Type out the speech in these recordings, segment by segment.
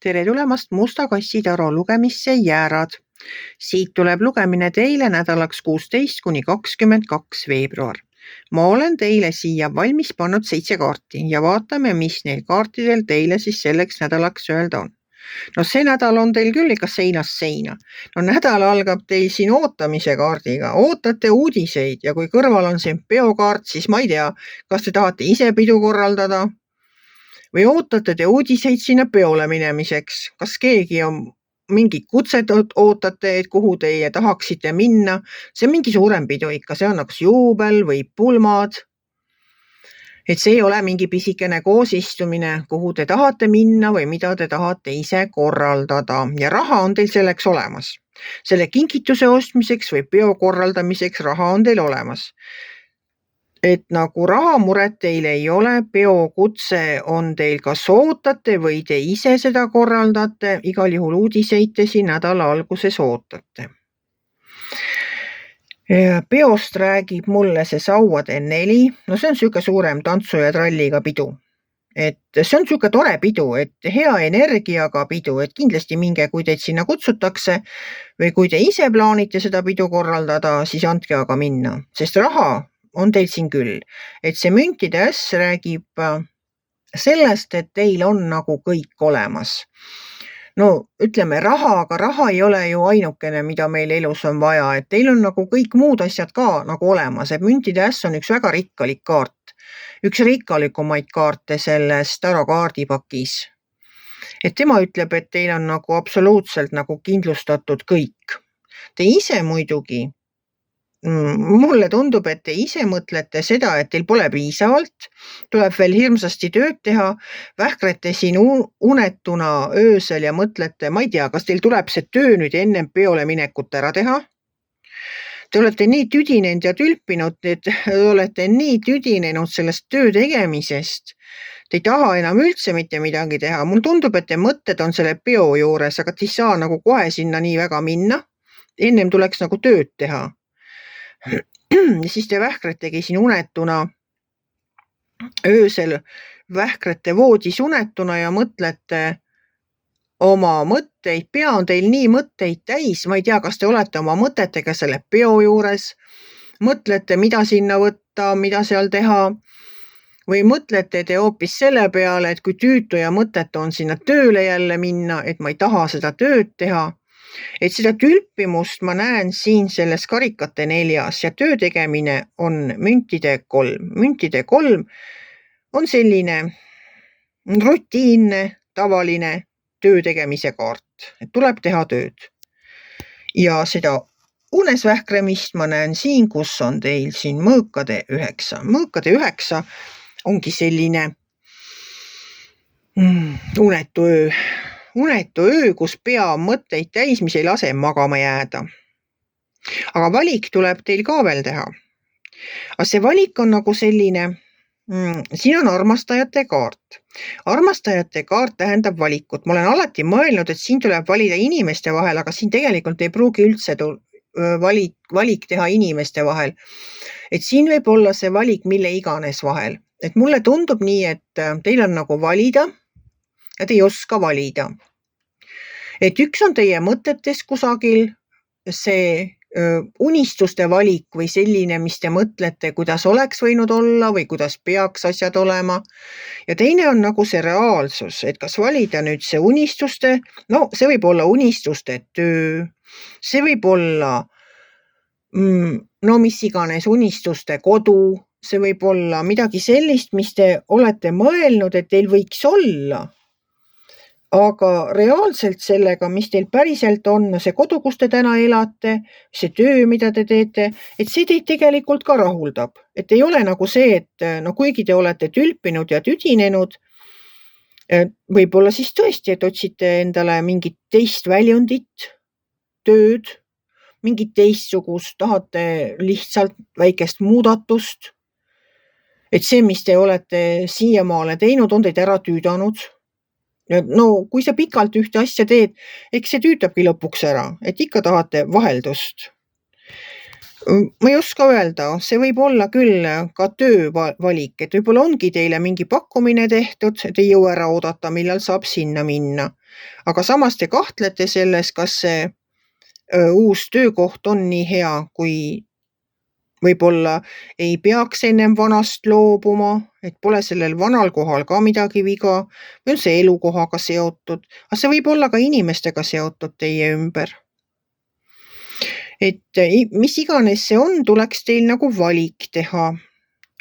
Tere tulemast Musta kassi taro lugemisse Jäärad. Siit tuleb lugemine teile nädalaks 16–22 veebruar. Ma olen teile siia valmis pannud 7 kaarti ja vaatame, mis neil kaartidel teile siis selleks nädalaks öelda on. No see nädal on teil küll ikka seinast seina. No nädal algab teil siin ootamise kaardiga. Ootate uudiseid ja kui kõrval on see peokaart, siis ma ei tea, kas te tahate ise pidu korraldada või ootate te uudiseid sinna peole minemiseks. Kas keegi on mingi kutset ootate, et kuhu teie tahaksite minna? See on mingi suurem pidu ikka, see on nagu juubel või pulmad. Et see ei ole mingi pisikene koosistumine, kuhu te tahate minna või mida te tahate ise korraldada ja raha on teil selleks olemas. Selle kingituse ostmiseks või peo korraldamiseks raha on teil olemas. Et nagu rahamuret teil ei ole, peokutse on teil kas ootate või te ise seda korraldate, igal juhul uudiseid te siin nädala alguses ootate. Peost räägib mulle see sauade 4, no see on siuke suurem tantsu ja tralliga pidu. Et see on siuke tore pidu, et hea energiaga pidu, et kindlasti minge, kui teid sinna kutsutakse või kui te ise plaanite seda pidu korraldada, siis andke aga minna, sest raha on teil siin küll. Et see müntide äss räägib sellest, et teil on nagu kõik olemas. No ütleme raha, aga raha ei ole ju ainukene, mida meil elus on vaja, et teil on nagu kõik muud asjad ka nagu olemas, et müntide äss on üks väga rikkalik kaart, üks rikkalikumaid kaarte selles tarokaardipakis. Et tema ütleb, et teil on nagu absoluutselt nagu kindlustatud kõik. Te ise muidugi, mulle tundub, et te ise mõtlete seda, et teil pole piisavalt, tuleb veel hirmsasti tööd teha, vähkrete siin unetuna öösel ja mõtlete, ma ei tea, kas teil tuleb see töö nüüd ennem peole minekut ära teha? Te olete nii tüdinenud ja tülpinud, et te olete nii tüdinenud sellest töö tegemisest. Te ei taha enam üldse mitte midagi teha. Mul tundub, et te mõtted on selle peo juures, aga te ei saa nagu kohe sinna nii väga minna. Ennem tuleks nagu tööd teha. Ja siis te vähkretegi siin unetuna öösel vähkrete voodis unetuna ja mõtlete oma mõtteid, pea on teil nii mõtteid täis, ma ei tea, kas te olete oma mõtetega selle peo juures, mõtlete, mida sinna võtta, mida seal teha, või mõtlete te hoopis selle peale, et kui tüütu ja mõtet on sinna tööle jälle minna, et ma ei taha seda tööd teha. Et seda tülpimust ma näen siin selles karikate 4 ja töö tegemine on müntide 3. Müntide 3 on selline rutiinne, tavaline töö tegemise kaart, et tuleb teha tööd. Ja seda unesvähkremist ma näen siin, kus on teil siin mõõkade 9. Mõõkade 9 ongi selline unetu öö. Unetu öö, kus pea on mõtteid täis, mis ei lase magama jääda. Aga valik tuleb teil ka veel teha. Aga see valik on nagu selline, siin on armastajate kaart. Armastajate kaart tähendab valikut. Ma olen alati mõelnud, et siin tuleb valida inimeste vahel, aga siin tegelikult ei pruugi üldse valik teha inimeste vahel. Et siin võib olla see valik mille iganes vahel. Et mulle tundub nii, et teil on nagu valida ja te ei oska valida. Et üks on teie mõtetes kusagil see unistuste valik või selline, mis te mõtlete, kuidas oleks võinud olla või kuidas peaks asjad olema. Ja teine on nagu see reaalsus, et kas valida nüüd see unistuste, no see võib olla unistuste töö, see võib olla no mis iganes unistuste kodu, see võib olla midagi sellist, mis te olete mõelnud, et teil võiks olla. Aga reaalselt sellega, mis teil päriselt on, see kodu, kus te täna elate, see töö, mida te teete, et see teid tegelikult ka rahuldab. Et ei ole nagu see, et no kuigi te olete tülpinud ja tüdinenud, võib-olla siis tõesti, et otsite endale mingit teist väljundit, tööd, mingit teistsugust, tahate lihtsalt väikest muudatust. Et see, mis te olete siiamaale teinud, on teid ära tüüdanud. No kui sa pikalt ühte asja teed, eks see tüütabki lõpuks ära, et ikka tahate vaheldust. Ma ei oska öelda, see võib olla küll ka töövalik, et võib-olla ongi teile mingi pakkumine tehtud, et ei jõua ära oodata, millal saab sinna minna. Aga samas te kahtlete selles, kas see uus töökoht on nii hea, kui võib-olla ei peaks ennem vanast loobuma, et pole sellel vanal kohal ka midagi viga või on see elukohaga seotud, aga see võib olla ka inimestega seotud teie ümber. Et mis iganes see on, tuleks teil nagu valik teha.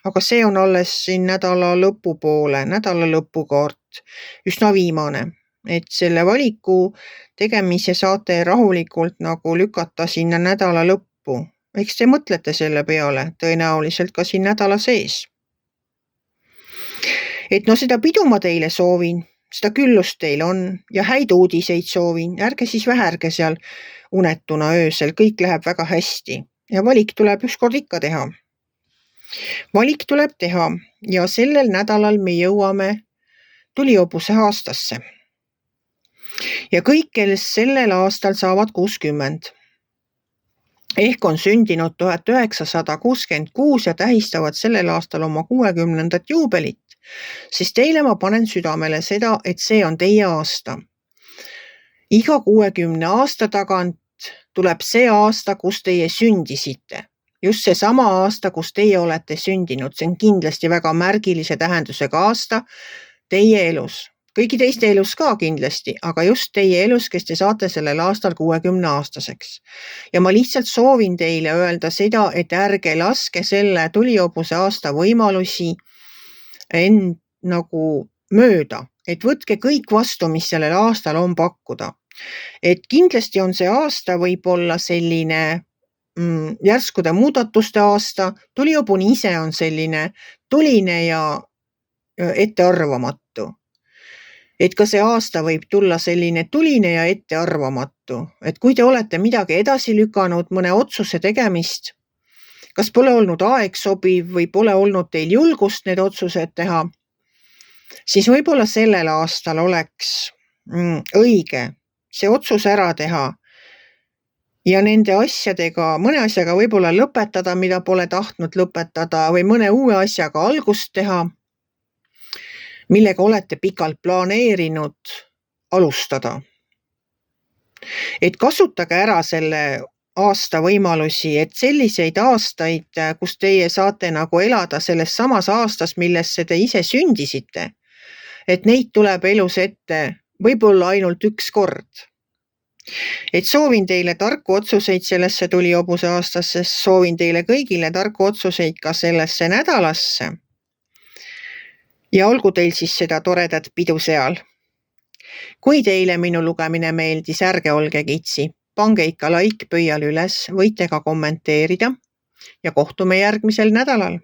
Aga see on alles siin nädala lõpupoole, nädala lõpukaart, üsna viimane. Et selle valiku tegemise saate rahulikult nagu lükata sinna nädala lõppu. Eks te mõtlete selle peale tõenäoliselt ka siin nädala sees. Et no seda pidu ma teile soovin, seda küllust teil on ja häid uudiseid soovin. Ärge siis väherge seal unetuna öösel, kõik läheb väga hästi ja valik tuleb ükskord ikka teha. Valik tuleb teha ja sellel nädalal me jõuame tulihobuse aastasse. Ja kõik, kes sellel aastal saavad 60. Ehk on sündinud 1966 ja tähistavad sellel aastal oma 60. juubelit, siis teile ma panen südamele seda, et see on teie aasta. Iga 60 aasta tagant tuleb see aasta, kus teie sündisite. Just see sama aasta, kus teie olete sündinud. See on kindlasti väga märgilise tähendusega aasta teie elus. Kõigi teiste elus ka kindlasti, aga just teie elus, kes te saate sellel aastal 60 aastaseks. Ja ma lihtsalt soovin teile öelda seda, et ärge laske selle tulihobuse aasta võimalusi end nagu mööda. Et võtke kõik vastu, mis sellel aastal on pakkuda. Et kindlasti on see aasta võib-olla selline järskude muudatuste aasta. Tulihobune ise on selline tuline ja ettearvamatu. Et ka see aasta võib tulla selline tuline ja ettearvamatu. Et kui te olete midagi edasi lükanud, mõne otsuse tegemist, kas pole olnud aeg sobiv või pole olnud teil julgust need otsused teha, siis võib-olla sellel aastal oleks õige see otsus ära teha ja nende asjadega, mõne asjaga võib-olla lõpetada, mida pole tahtnud lõpetada või mõne uue asjaga algust teha, millega olete pikalt planeerinud alustada. Et kasutage ära selle aasta võimalusi, et selliseid aastaid, kus teie saate nagu elada selles samas aastas, millesse te ise sündisite, et neid tuleb elus ette võib-olla ainult üks kord. Et soovin teile tarku otsuseid sellesse tulihobuse aastasse, soovin teile kõigile tarku otsuseid ka sellesse nädalasse. Ja olgu teil siis seda toredat pidu seal. Kui teile minu lugemine meeldis, ärge olge kitsi. Pange ikka like pöial üles, võite ka kommenteerida ja kohtume järgmisel nädalal.